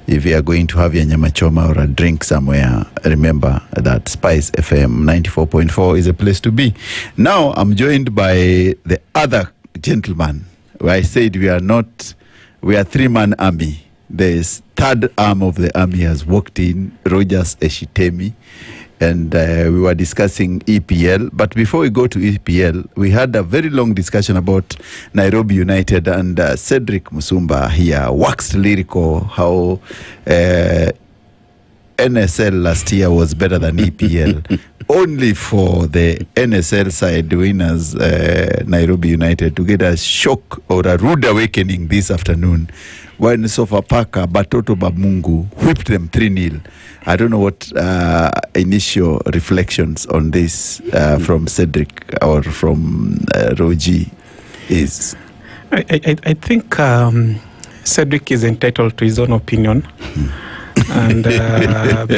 if you are going to have your nyama choma or a drink somewhere, remember that Spice FM 94.4 is a place to be. Now I'm joined by the other gentleman. I said we are 3-man army. The third arm of the army has walked in, Rogers Eshitemi, and we were discussing EPL. But before we go to EPL, we had a very long discussion about Nairobi United, and Sedric Musumba here waxed lyrical how NSL last year was better than EPL. Only for the NSL side winners, Nairobi United, to get a shock or a rude awakening this afternoon when Sofapaka Batoto Bamungu whipped them 3-0. I don't know what initial reflections on this from Sedric or from Roji is. I think Sedric is entitled to his own opinion. And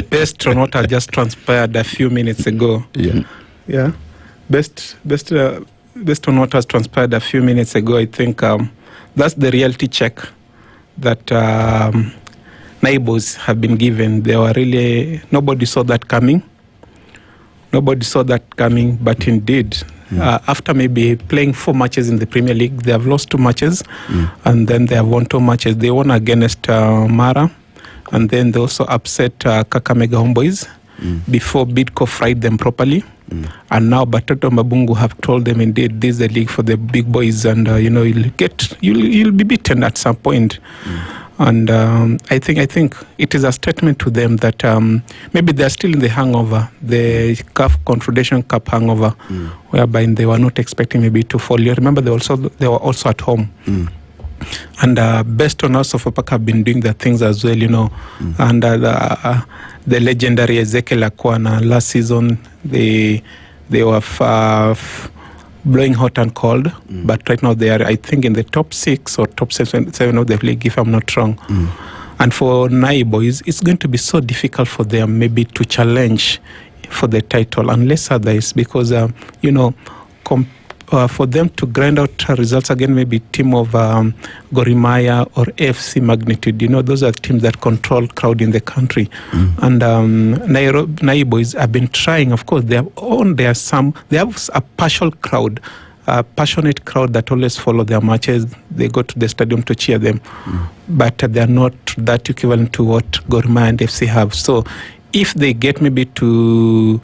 based on what had just transpired a few minutes ago, based on what has transpired a few minutes ago, I think that's the reality check that neighbors have been given. They were really, nobody saw that coming. But indeed, after maybe playing 4 matches in the Premier League, they have lost 2 matches, and then they have won 2 matches. They won against Mara, and then they also upset Kakamega Homeboys before Bidco fried them properly. And now Batoto Mabungu have told them, indeed, this is the league for the big boys, and you'll be beaten at some point. And I think it is a statement to them that maybe they're still in the hangover, the CAF Confederation Cup hangover, whereby they were not expecting maybe to fall. You remember they were also at home. And based on us, Sofapaka have been doing the things as well, and the legendary Ezekiel Akwana last season, they were blowing hot and cold, but right now they are, I think, in the top 6 or top 7 of the league, if I'm not wrong. And for Nai boys, it's going to be so difficult for them maybe to challenge for the title, unless otherwise, because for them to grind out results again, maybe team of Gorimaya or AFC magnitude, those are teams that control crowd in the country. And Nai boys have been trying. Of course, they have a partial crowd, a passionate crowd that always follow their matches. They go to the stadium to cheer them, but they are not that equivalent to what Gorimaya and AFC have. So if they get maybe to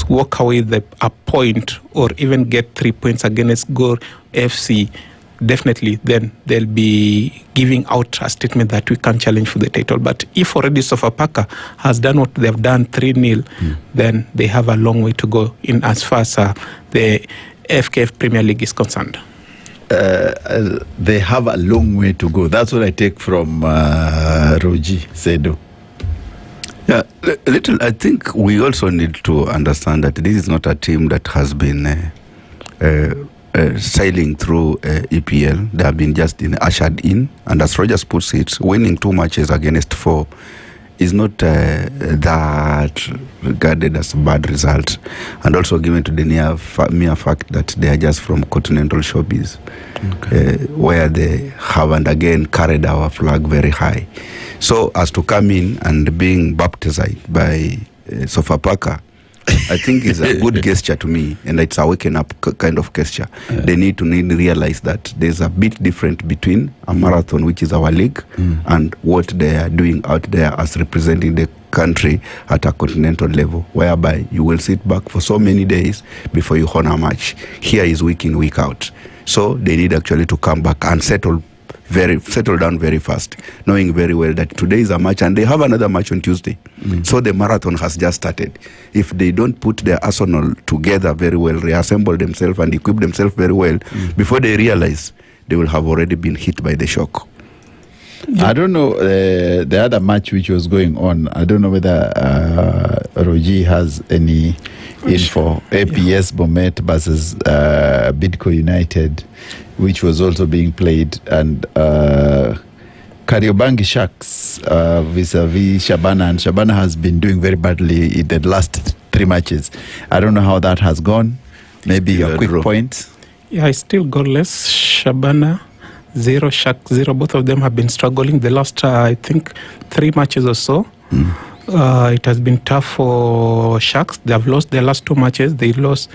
walk away with a point or even get 3 points against Gor FC, definitely then they'll be giving out a statement that we can challenge for the title. But if already Sofapaka has done what they've done, 3-0, then they have a long way to go in as far as the FKF Premier League is concerned. They have a long way to go. That's what I take from Roji Sedo. Yeah, I think we also need to understand that this is not a team that has been sailing through EPL. They have been just ushered in, and as Rogers puts it, winning 2 matches against 4 is not that regarded as a bad result, and also given to the mere fact that they are just from continental showbiz, where they have and again carried our flag very high. So as to come in and being baptized by Sofapaka, I think is a good gesture to me, and it's a waking up kind of gesture. They need to realize that there's a bit different between a marathon, which is our league, and what they are doing out there as representing the country at a continental level, whereby you will sit back for so many days before you honor a match. Here is week in, week out. So they need actually to come back and settle down very fast, knowing very well that today is a match and they have another match on Tuesday. So the marathon has just started. If they don't put their arsenal together very well, reassemble themselves and equip themselves very well, before they realize, they will have already been hit by the shock. I don't know the other match which was going on. I don't know whether Roji has any info. APS Bomet versus Bidco United, which was also being played, and Kariobangi Sharks vis-a-vis Shabana, and Shabana has been doing very badly in the last 3 matches. I don't know how that has gone. Maybe a quick point. Yeah, it's still goalless. Shabana, 0 Sharks 0. Both of them have been struggling the last, I think, 3 matches or so. It has been tough for Sharks. They have lost their last 2 matches. They lost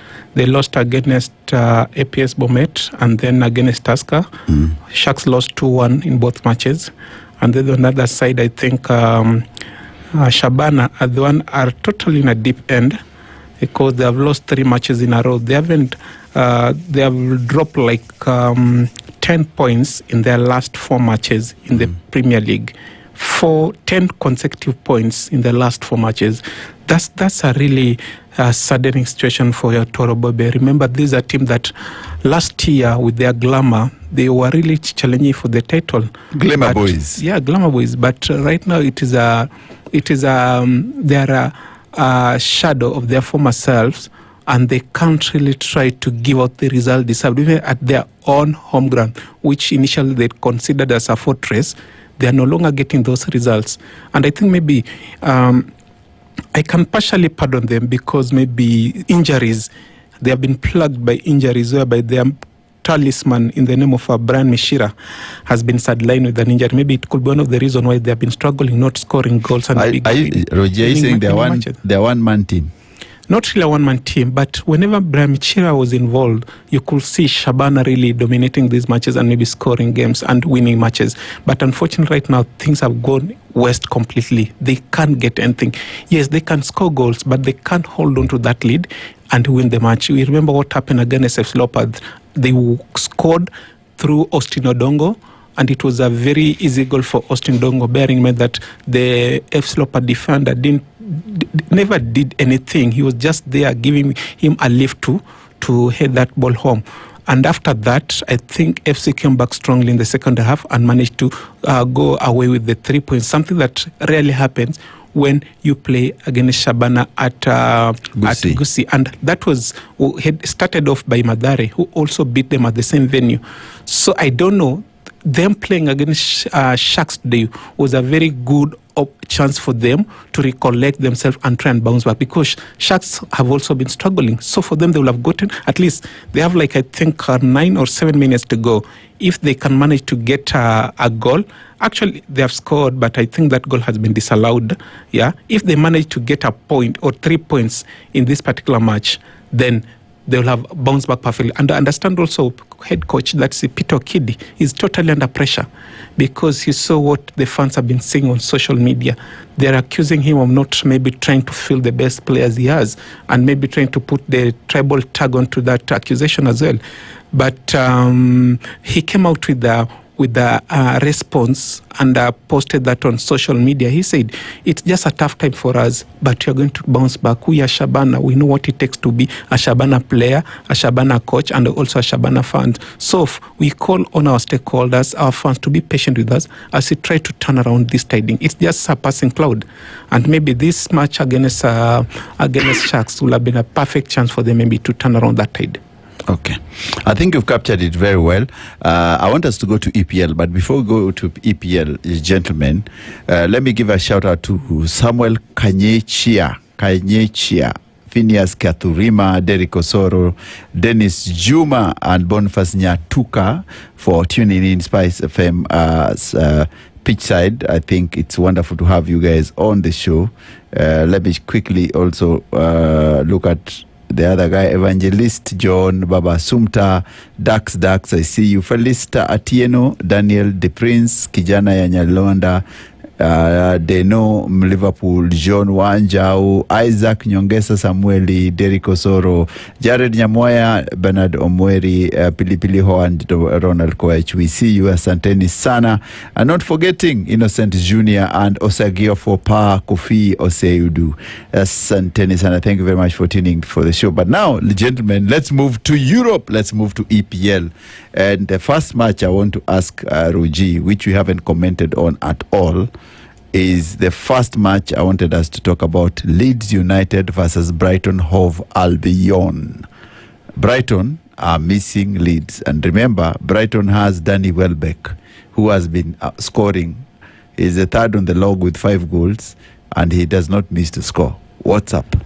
against APS Bomet and then against Tusker. Sharks lost 2-1 in both matches. And then on the other side, I think Shabana are totally in a deep end because they have lost 3 matches in a row. They haven't. They have dropped like 10 points in their last 4 matches in the Premier League. 10 consecutive points in the last 4 matches. That's a really saddening situation for your Toro Bobe. Remember, this is a team that last year with their glamour, they were really challenging for the title. Glamour boys. Yeah, glamour boys. But right now they are a shadow of their former selves, and they can't really try to give out the result deserved, even at their own home ground, which initially they considered as a fortress. They are no longer getting those results. And I think maybe I can partially pardon them because maybe injuries, they have been plagued by injuries whereby their talisman in the name of Brian Mishira has been sidelined with an injury. Maybe it could be one of the reasons why they have been struggling, not scoring goals. And Roger is saying they're one-man team. Not really a one-man team, but whenever Brian Mishira was involved, you could see Shabana really dominating these matches and maybe scoring games and winning matches. But unfortunately, right now, things have gone west completely. They can't get anything. Yes, they can score goals, but they can't hold on to that lead and win the match. We remember what happened against FC Leopards. They scored through Austin Odongo, and it was a very easy goal for Austin Odongo, bearing in mind that the FC Leopards defender never did anything. He was just there giving him a lift to head that ball home. And after that, I think FC came back strongly in the second half and managed to go away with the 3 points, something that rarely happens when you play against Shabana at Gusii. And that was had started off by Madare, who also beat them at the same venue. So I don't know. Them playing against Sharks today was a very good chance for them to recollect themselves and try and bounce back, because Sharks have also been struggling. So for them, they will have gotten, at least they have like, I think 9 or 7 minutes to go. If they can manage to get a goal, actually they have scored, but I think that goal has been disallowed. Yeah, if they manage to get a point or 3 points in this particular match, then they will have bounced back perfectly. And I understand also head coach, that's Peter Kiddy, is totally under pressure because he saw what the fans have been saying on social media. They're accusing him of not maybe trying to fill the best players he has and maybe trying to put the tribal tag onto that accusation as well. But he came out with the response and posted that on social media. He said, it's just a tough time for us, but we're going to bounce back. We are Shabana. We know what it takes to be a Shabana player, a Shabana coach, and also a Shabana fan. So we call on our stakeholders, our fans, to be patient with us as we try to turn around this tiding. It's just a passing cloud. And maybe this match against Sharks will have been a perfect chance for them maybe to turn around that tide. Okay. I think you've captured it very well. I want us to go to EPL, but before we go to EPL, gentlemen, let me give a shout out to Samuel Kanyechia, Phineas Kathurima, Derek Osoro, Dennis Juma, and Boniface Nyatuka for tuning in SpiceFM Pitchside. I think it's wonderful to have you guys on the show. Let me quickly also look at the other guy, Evangelist John, Baba Sumta, Dax, I see you. Felista Otieno, Daniel De Prince, Kijana ya Nyalonda, Deno Liverpool, John Wanjau, Isaac Nyongesa Samueli, Derek Osoro, Jared Nyamoya, Bernard Omweri, Pilipili Ho, and Ronald Koech. We see you, asanteni sana. And not forgetting Innocent Jr. and Osagio for Pa Kofi Oseudu. Asanteni sana. Thank you very much for tuning for the show. But now, gentlemen, let's move to Europe. Let's move to EPL. And the first match I want to ask Ruji, which we haven't commented on at all, is the first match I wanted us to talk about: Leeds United versus Brighton Hove Albion. Brighton are missing Leeds. And remember, Brighton has Danny Welbeck, who has been scoring. He's the third on the log with 5 goals, and he does not miss to score. What's up?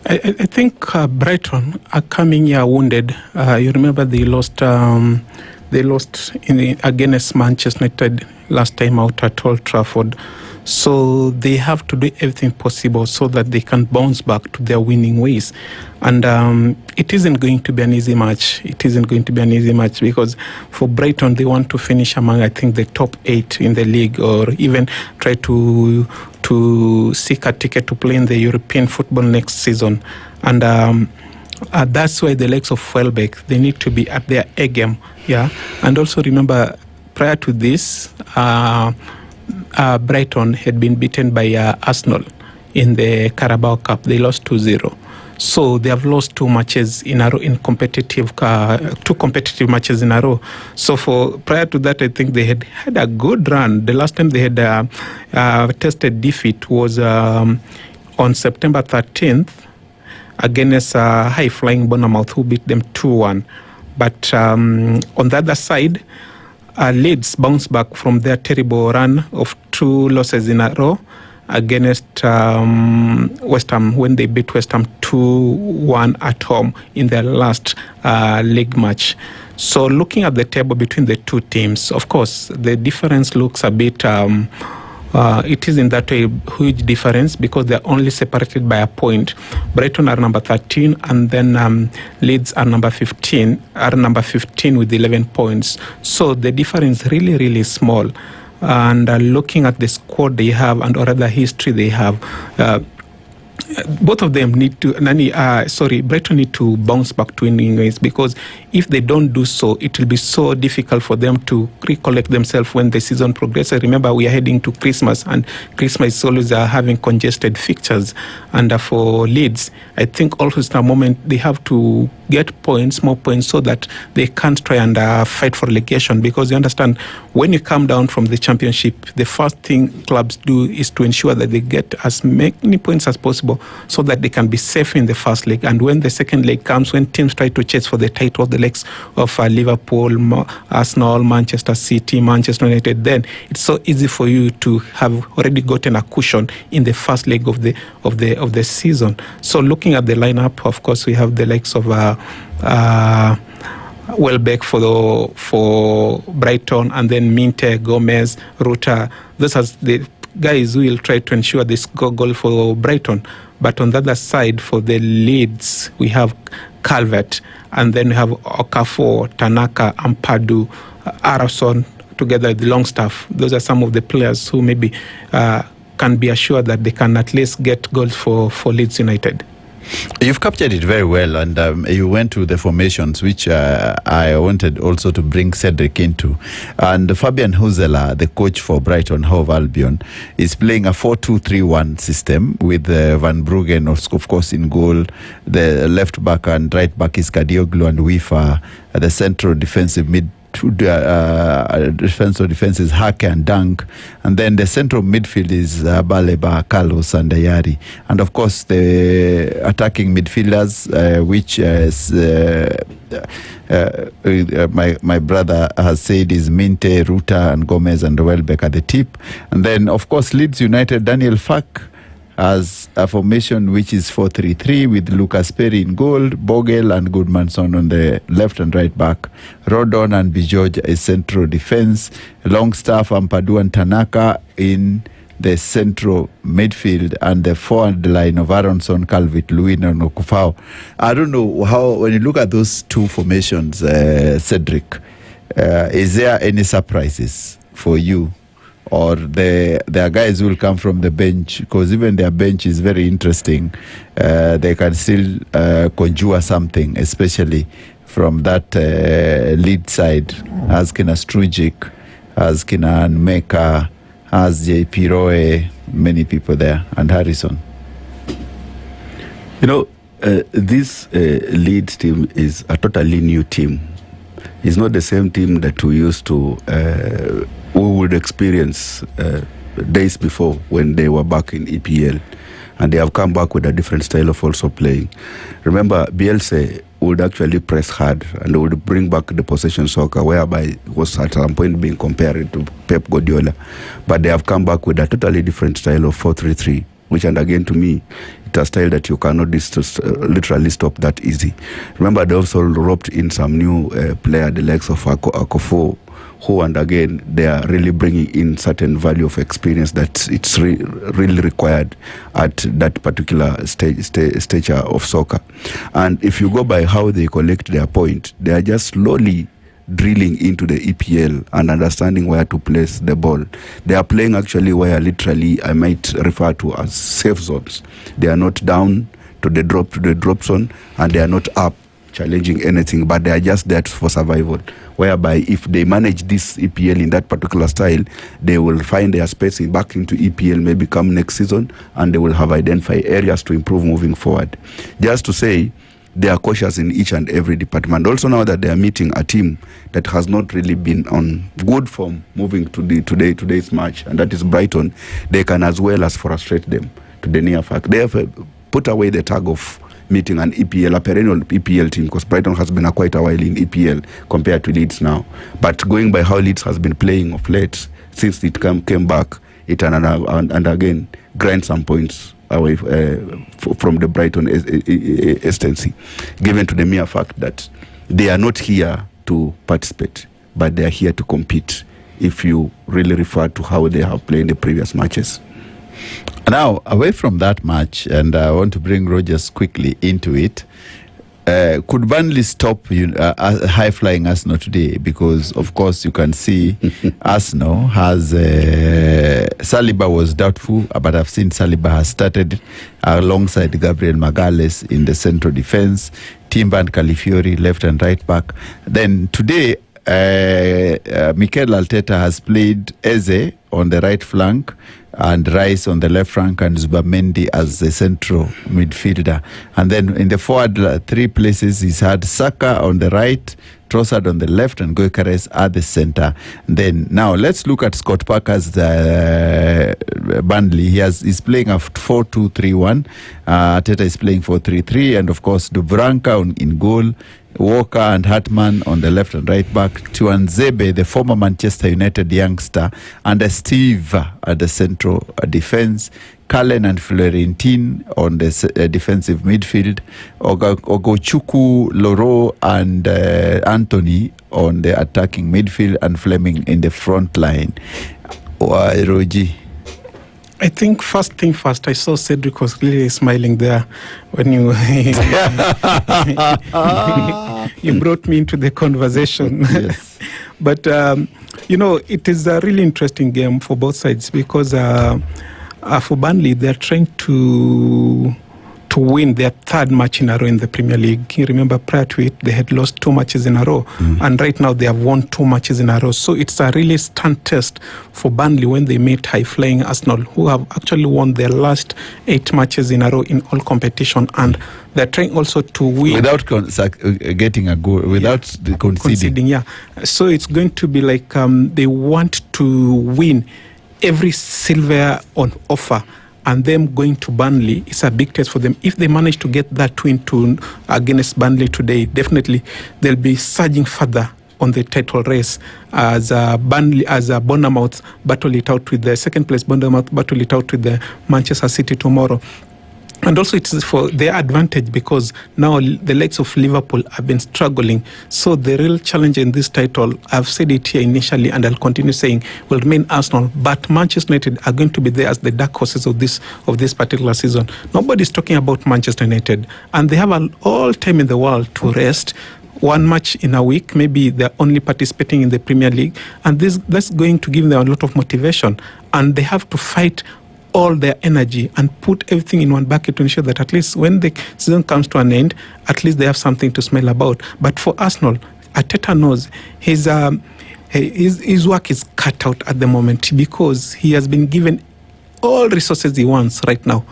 I think Brighton are coming here wounded. You remember they lost They lost against Manchester United last time out at Old Trafford. So they have to do everything possible so that they can bounce back to their winning ways. And it isn't going to be an easy match. It isn't going to be an easy match because for Brighton, they want to finish among, I think, the top 8 in the league, or even try to seek a ticket to play in the European football next season. And that's why the likes of Welbeck, they need to be at their A game. Yeah. And also remember, prior to this, Brighton had been beaten by Arsenal in the Carabao Cup. They lost 2-0. So they have lost 2 matches in a row in competitive, 2 competitive matches in a row. So prior to that, I think they had a good run. The last time they had tested defeat was on September 13th against high-flying Bournemouth, who beat them 2-1. But on the other side, Leeds bounced back from their terrible run of 2 losses in a row against West Ham when they beat West Ham 2-1 at home in their last league match. So looking at the table between the 2 teams, of course, the difference looks a bit... it isn't that a huge difference because they're only separated by a point. Brighton are number 13, and then Leeds are number 15 with 11 points. So the difference is really, really small. And looking at the squad they have and or rather history they have, both of them need to, Brighton need to bounce back to winning ways, because if they don't do so, it will be so difficult for them to recollect themselves when the season progresses. Remember, we are heading to Christmas, and Christmas is always having congested fixtures. And for Leeds, I think also it's a moment they have to get more points, so that they can't try and fight for relegation. Because you understand, when you come down from the championship, the first thing clubs do is to ensure that they get as many points as possible, so that they can be safe in the first leg. And when the second leg comes, when teams try to chase for the title, the legs of Liverpool, Arsenal, Manchester City, Manchester United, then it's so easy for you to have already gotten a cushion in the first leg of the season. So looking at the lineup, of course, we have the likes of Welbeck for Brighton, and then Minte, Gomez, Ruta. Those are the guys who will try to ensure this goal for Brighton. But on the other side, for the Leeds, we have Calvert, and then we have Okafor, Tanaka, Ampadu, Arason, together with Longstaff. Those are some of the players who maybe can be assured that they can at least get goals for Leeds United. You've captured it very well, and you went to the formations, which I wanted also to bring Sedric into. And Fabian Husela, the coach for Brighton Hove Albion, is playing a 4-2-3-1 system with Van Bruggen, of course, in goal. The left back and right back is Kadioglu and Wifa. The central defensive defense is Hake and Dunk, and then the central midfield is Baleba, Carlos and Ayari, and of course the attacking midfielders, which is my brother has said is Minte, Ruta and Gomez and Welbeck at the tip. And then of course Leeds United, Daniel Farke as a formation which is 4-3-3 with Lucas Perry in goal, Bogle and Goodmanson on the left and right back, Rodon and Bijoj is central defense, Longstaff, Ampadu and Tanaka in the central midfield, and the forward line of Aronson, Calvert-Lewin and Okufao. I don't know how, when you look at those 2 formations, Cedric, is there any surprises for you? Or there are guys who will come from the bench, because even their bench is very interesting. They can still conjure something, especially from that lead side, as Kina Strujic, as Kina Nmeka, as JP Roy, many people there, and Harrison. You know, this Leeds team is a totally new team. It's not the same team that we used to... we would experience days before when they were back in EPL, and they have come back with a different style of also playing. Remember, Bielsa would actually press hard and would bring back the possession soccer, whereby it was at some point being compared to Pep Guardiola. But they have come back with a totally different style of 4-3-3, which, and again, to me, it's a style that you cannot literally stop that easy. Remember, they also roped in some new player, the likes of Akofo, who, and again, they are really bringing in certain value of experience that it's really required at that particular stature of soccer. And if you go by how they collect their point, they are just slowly drilling into the EPL and understanding where to place the ball. They are playing actually where literally I might refer to as safe zones. They are not down to the drop zone, and they are not up challenging anything, but they are just there for survival, whereby if they manage this EPL in that particular style, they will find their spacing back into EPL maybe come next season, and they will have identified areas to improve moving forward. Just to say, they are cautious in each and every department. Also, now that they are meeting a team that has not really been on good form moving to today's match, and that is Brighton, they can as well as frustrate them to the near fact. They have put away the tag of meeting an EPL, a perennial EPL team, because Brighton has been quite a while in EPL compared to Leeds now. But going by how Leeds has been playing of late, since it came back, it and again grind some points away from the Brighton agency, given to the mere fact that they are not here to participate, but they are here to compete, if you really refer to how they have played in the previous matches. Now, away from that match, and I want to bring Rogers quickly into it, could Burnley stop high-flying Arsenal today? Because, of course, you can see Arsenal has... Saliba was doubtful, but I've seen Saliba has started alongside Gabriel Magalhaes in the central defense, Timber and Calafiori left and right back. Then today, Mikel Arteta has played Eze on the right flank and Rice on the left flank, and Zubamendi as the central midfielder. And then in the forward three places, he's had Saka on the right, Trossard on the left, and Gyökeres at the center. Then now let's look at Scott Parker's Burnley. He's playing a 4-2-3-1. Arteta is playing 4-3-3, and of course Dubravka in goal, Walker and Hartman on the left and right back, Tuanzebe, the former Manchester United youngster, and Steve at the central defense, Cullen and Florentin on the defensive midfield, Ogochukwu, Loro, and Anthony on the attacking midfield, and Fleming in the front line. Roji. I think first thing first, I saw Sedric was really smiling there when you you brought me into the conversation. Yes. But, it is a really interesting game for both sides, because for Burnley, they're trying to win their third match in a row in the Premier League. You remember, prior to it, they had lost 2 matches in a row, and right now they have won 2 matches in a row. So it's a really stunt test for Burnley when they meet high-flying Arsenal, who have actually won their last 8 matches in a row in all competition, and they're trying also to win without getting a goal, without conceding. Yeah, so it's going to be like they want to win every silver on offer. And them going to Burnley is a big test for them. If they manage to get that win against Burnley today, definitely they'll be surging further on the title race as Bournemouth battle it out with the second place. Bournemouth battle it out with the Manchester City tomorrow. And also it is for their advantage, because now the likes of Liverpool have been struggling. So the real challenge in this title, I've said it here initially and I'll continue saying, will remain Arsenal. But Manchester United are going to be there as the dark horses of this particular season. Nobody's talking about Manchester United. And they have all time in the world to rest. 1 match in a week, maybe they're only participating in the Premier League. And that's going to give them a lot of motivation. And they have to fight all their energy and put everything in one bucket to ensure that at least when the season comes to an end, at least they have something to smile about. But for Arsenal, Arteta knows his work is cut out at the moment, because he has been given all resources he wants right now,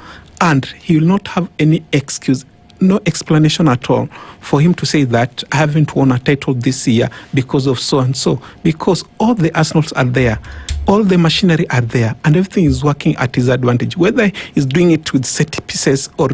and he will not have any excuse, no explanation at all for him to say that I haven't won a title this year because of so and so, because all the Arsenals are there. All the machinery are there, and everything is working at his advantage. Whether he's doing it with set pieces or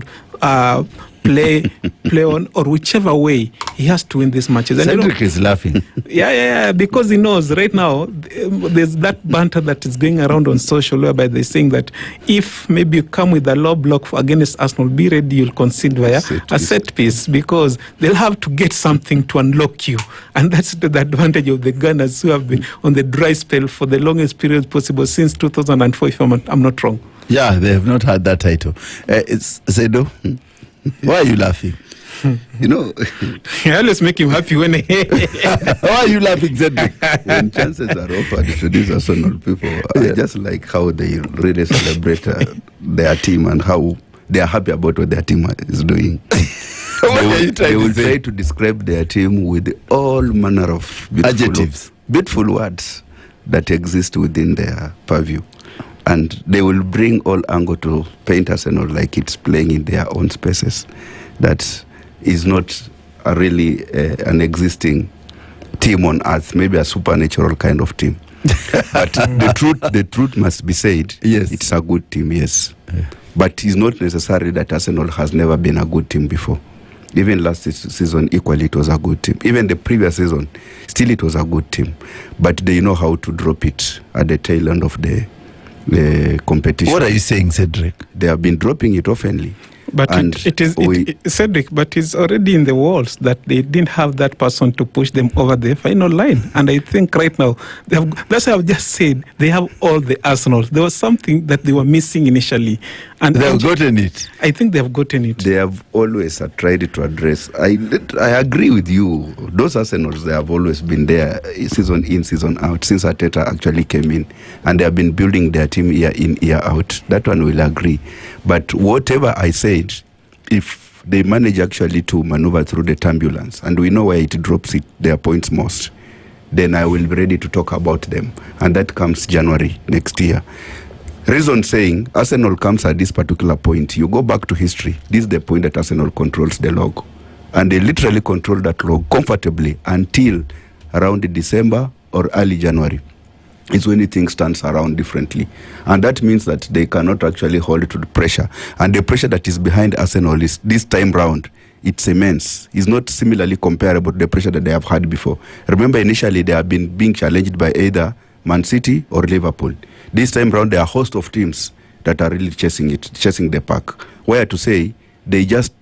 play on, or whichever way, he has to win these matches. And Sedric is laughing. Yeah, because he knows right now there's that banter that is going around on social whereby they're saying that if maybe you come with a low block against Arsenal, be ready, you'll concede via a set piece, because they'll have to get something to unlock you. And that's the advantage of the Gunners, who have been on the dry spell for the longest period possible since 2004, if I'm not wrong. Yeah, they have not had that title. It's Zedo. Why are you laughing? You know, I always make him happy when why are you laughing, Sedric? when chances are offered to these Arsenal people, I just like how they really celebrate their team and how they are happy about what their team is doing. They will try to describe their team with all manner of beautiful words that exist within their purview. And they will bring all angle to paint Arsenal like it's playing in their own spaces. That is not really an existing team on earth, maybe a supernatural kind of team. But the truth must be said. Yes, it's a good team, yes. Yeah. But it's not necessary that Arsenal has never been a good team before. Even last season, equally, it was a good team. Even the previous season, still it was a good team. But they know how to drop it at the tail end of the competition. What are you saying, Sedric? They have been dropping it oftenly. But Sedric, but it's already in the walls that they didn't have that person to push them over the final line. And I think right now, that's why I've just said, they have all the Arsenals. There was something that they were missing initially. And they have gotten it. I think they have gotten it. They have always tried to address. I agree with you. Those Arsenals, they have always been there, season in, season out, since Arteta actually came in. And they have been building their team year in, year out. That one will agree. But whatever I said, if they manage actually to maneuver through the turbulence, and we know where it drops their points most, then I will be ready to talk about them. And that comes January next year. Reason saying, Arsenal comes at this particular point. You go back to history. This is the point that Arsenal controls the log. And they literally control that log comfortably until around December or early January. It's when things turns around differently. And that means that they cannot actually hold to the pressure. And the pressure that is behind Arsenal is this time round, it's immense. It's not similarly comparable to the pressure that they have had before. Remember, initially they have been being challenged by either Man City or Liverpool. This time round, there are a host of teams that are really chasing the pack. Where to say, they just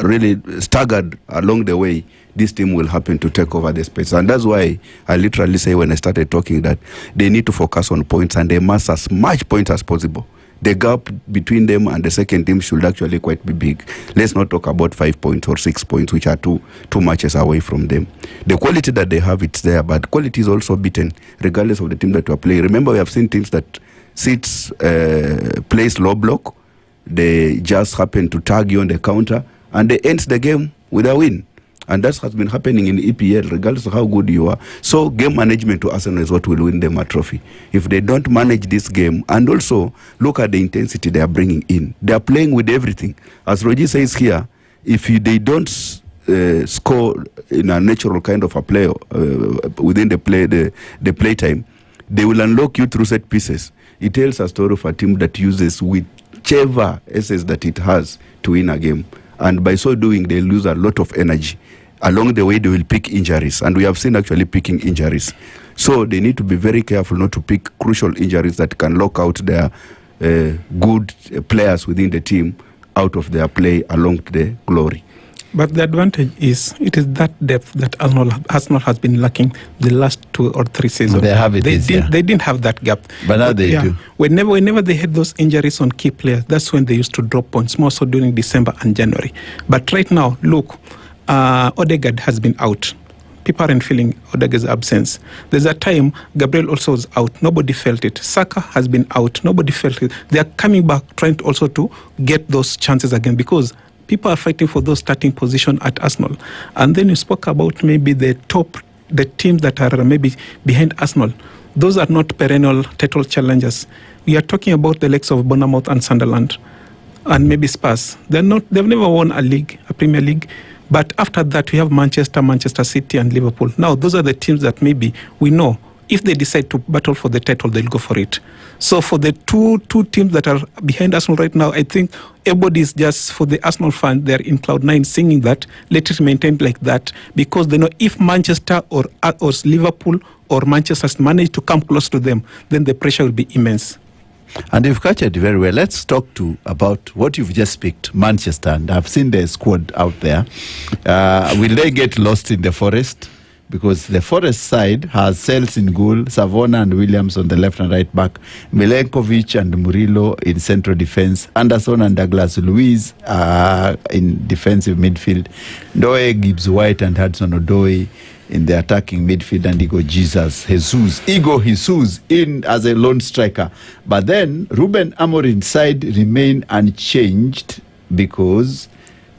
really staggered along the way. This team will happen to take over the space. And that's why I literally say when I started talking that they need to focus on points and they must as much points as possible. The gap between them and the second team should actually quite be big. Let's not talk about 5 points or 6 points, which are two matches away from them. The quality that they have, it's there, but quality is also beaten, regardless of the team that we are playing. Remember, we have seen teams that plays low block, they just happen to tag you on the counter, and they end the game with a win. And that has been happening in EPL, regardless of how good you are. So game management to Arsenal is what will win them a trophy. If they don't manage this game, and also look at the intensity they are bringing in. They are playing with everything. As Roger says here, if they don't score in a natural kind of a play within the playtime, they will unlock you through set pieces. It tells a story of a team that uses whichever essence that it has to win a game. And by so doing, they lose a lot of energy. Along the way, they will pick injuries. And we have seen actually picking injuries. So they need to be very careful not to pick crucial injuries that can lock out their good players within the team out of their play along the glory. But the advantage is, it is that depth that Arsenal has been lacking the last 2 or 3 seasons. They have it. They didn't have that gap. But now they do. Whenever they had those injuries on key players, that's when they used to drop points, more so during December and January. But right now, look, Odegaard has been out. People aren't feeling Odegaard's absence. There's a time Gabriel also was out. Nobody felt it. Saka has been out. Nobody felt it. They are coming back, trying to also to get those chances again, because people are fighting for those starting position at Arsenal. And then you spoke about maybe the teams that are maybe behind Arsenal. Those are not perennial title challengers. We are talking about the likes of Bournemouth and Sunderland, and maybe Spurs. They've never won a Premier League. But after that, we have Manchester City, and Liverpool. Now, those are the teams that maybe we know, if they decide to battle for the title, they'll go for it. So for the two teams that are behind Arsenal right now, I think everybody is just, for the Arsenal fan, they're in cloud nine singing that, let it maintain like that, because they know if Manchester or Liverpool or Manchester has managed to come close to them, then the pressure will be immense. And you've captured very well. Let's talk about what you've just picked, Manchester. And I've seen the squad out there. Will they get lost in the Forest? Because the Forest side has Sales in goal, Savona and Williams on the left and right back, Milenkovic and Murillo in central defense, Anderson and Douglas Luiz in defensive midfield, Ndoye, Gibbs White and Hudson-Odoi in the attacking midfield, and Igor Jesus in as a lone striker. But then Ruben Amorim's side remain unchanged because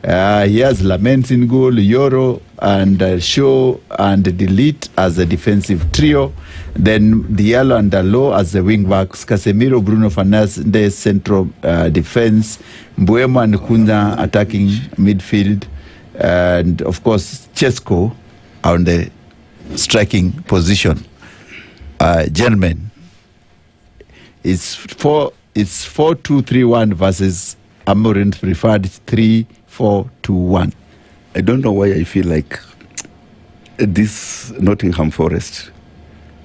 he has Lamens in goal, Yoro and Shaw and Delete as a defensive trio. Then Diallo and Dalot as the wing backs, Casemiro, Bruno Fernandes central defense, Mbuemo and Kunza attacking midfield, and of course Chesko on the striking position. Gentlemen, it's 4-2-3-1 versus Amorim's preferred 3-4-2-1. I don't know why I feel like this Nottingham Forest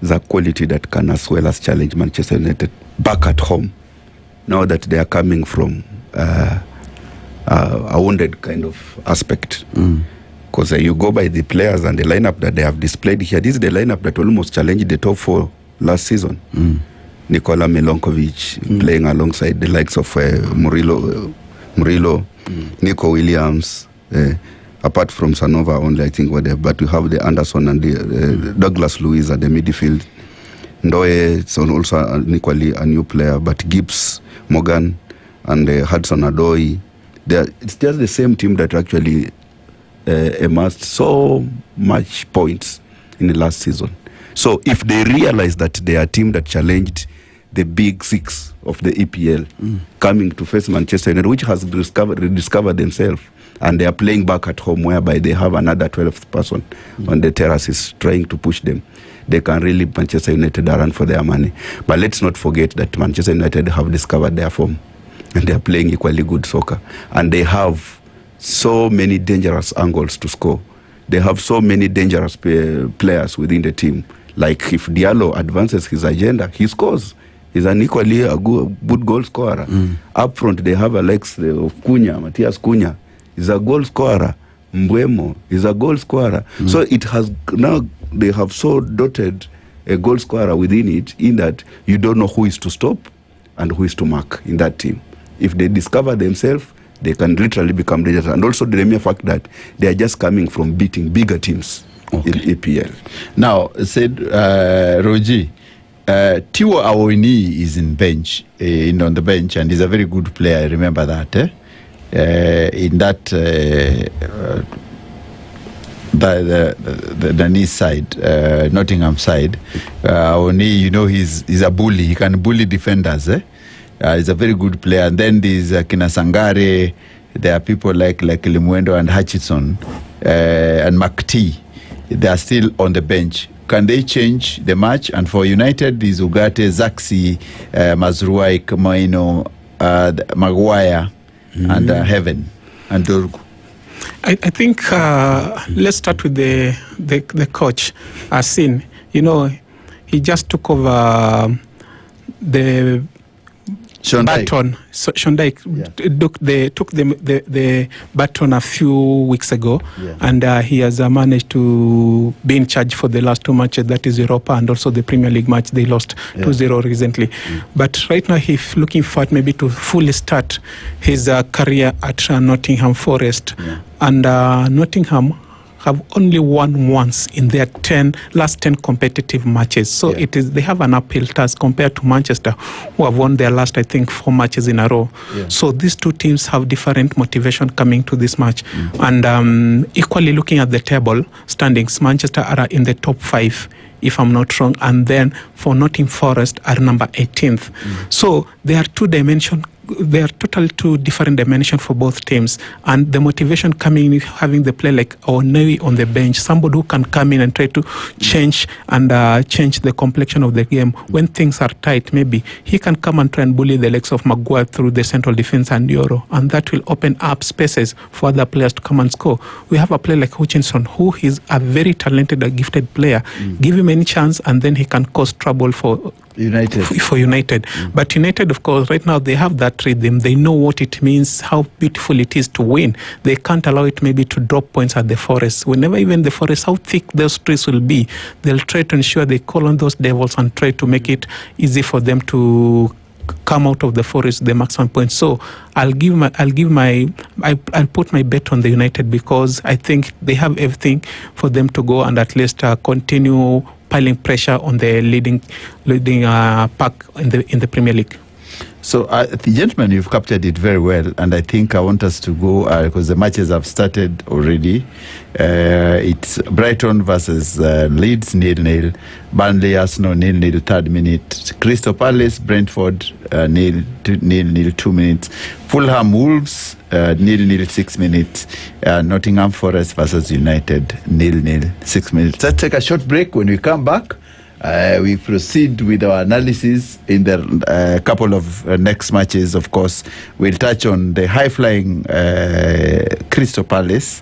is a quality that can as well as challenge Manchester United back at home, now that they are coming from a wounded kind of aspect. Because you go by the players and the lineup that they have displayed here. This is the lineup that almost challenged the top four last season. Nikola Milenkovic playing alongside the likes of Murillo, Nico Williams, apart from Sanova only, I think, whatever. But we have the Anderson and the Douglas Luiz at the midfield. Ndoye is also equally a new player, but Gibbs, Morgan, and Hudson-Odoi. It's just the same team that actually amassed so much points in the last season. So if they realize that they are a team that challenged the big six of the EPL, coming to face Manchester United, which has rediscovered themselves, and they are playing back at home, whereby they have another 12th person on the terraces trying to push them, they can really Manchester United run for their money. But let's not forget that Manchester United have discovered their form, and they are playing equally good soccer, and they have so many dangerous angles to score. They have so many dangerous players within the team. Like if Diallo advances his agenda, he scores. He's an equally a good goal scorer. Up front, they have Alex of Cunha, Matthias Cunha. He's a goal scorer. Mbuemo is a goal scorer. So it has now, they have so dotted a goal scorer within it, in that you don't know who is to stop and who is to mark in that team. If they discover themselves, they can literally become dangerous. And also the mere fact that they are just coming from beating bigger teams in EPL. Now, said Roji, Tiwo Awoni is on the bench, and he's a very good player. I remember that. In that the Danese side, Nottingham side, Awoni, he's a bully. He can bully defenders. He's a very good player. And then there's Kina Sangare. There are people like Limuendo and Hutchinson and McT. They are still on the bench. Can they change the match? And for United, there's Ugarte, Zaxi, Mazruai, Kamaino, Maguire, and Heaven, and Dorgu. I think let's start with the coach, Asin. He just took over the baton. So Shondike took the baton a few weeks ago, and he has managed to be in charge for the last two matches, that is Europa and also the Premier League match. They lost 2-0 recently. But right now he's looking forward maybe to fully start his career at Nottingham Forest. And Nottingham have only won once in their last 10 competitive matches. So they have an uphill task compared to Manchester, who have won their last, I think, 4 matches in a row. So these two teams have different motivation coming to this match. And equally looking at the table standings, Manchester are in the top 5, if I'm not wrong. And then for Nottingham Forest are number 18th. So there are two dimensions they are totally two different dimensions for both teams, and the motivation coming in having the player like Otieno on the bench, somebody who can come in and try to change the complexion of the game when things are tight. Maybe he can come and try and bully the legs of Maguire through the central defense and Euro, and that will open up spaces for other players to come and score. We have a player like Hutchinson, who is a very talented, gifted player. Give him any chance, and then he can cause trouble for United. But United, of course, right now they have that rhythm. They know what it means, how beautiful it is to win. They can't allow it maybe to drop points at the Forest. Whenever even the Forest, how thick those streets will be, they'll try to ensure they call on those devils and try to make it easy for them to come out of the Forest the maximum points. So I'll put my bet on the United, because I think they have everything for them to go and at least continue piling pressure on the leading pack in the Premier League. So, gentlemen, you've captured it very well, and I think I want us to go because the matches have started already. It's Brighton versus Leeds 0-0, Burnley Arsenal 0-0 3rd minute, Crystal Palace Brentford 0-0 2 minutes, Fulham Wolves 0-0 6 minutes, Nottingham Forest versus United 0-0 6 minutes. Let's take a short break. When we come back, we proceed with our analysis in the couple of next matches. Of course, we'll touch on the high-flying Crystal Palace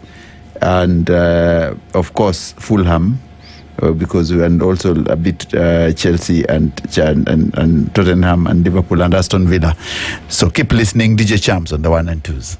and, of course, Fulham, and also a bit Chelsea and Tottenham and Liverpool and Aston Villa. So keep listening, DJ Champs on the 1 and 2s.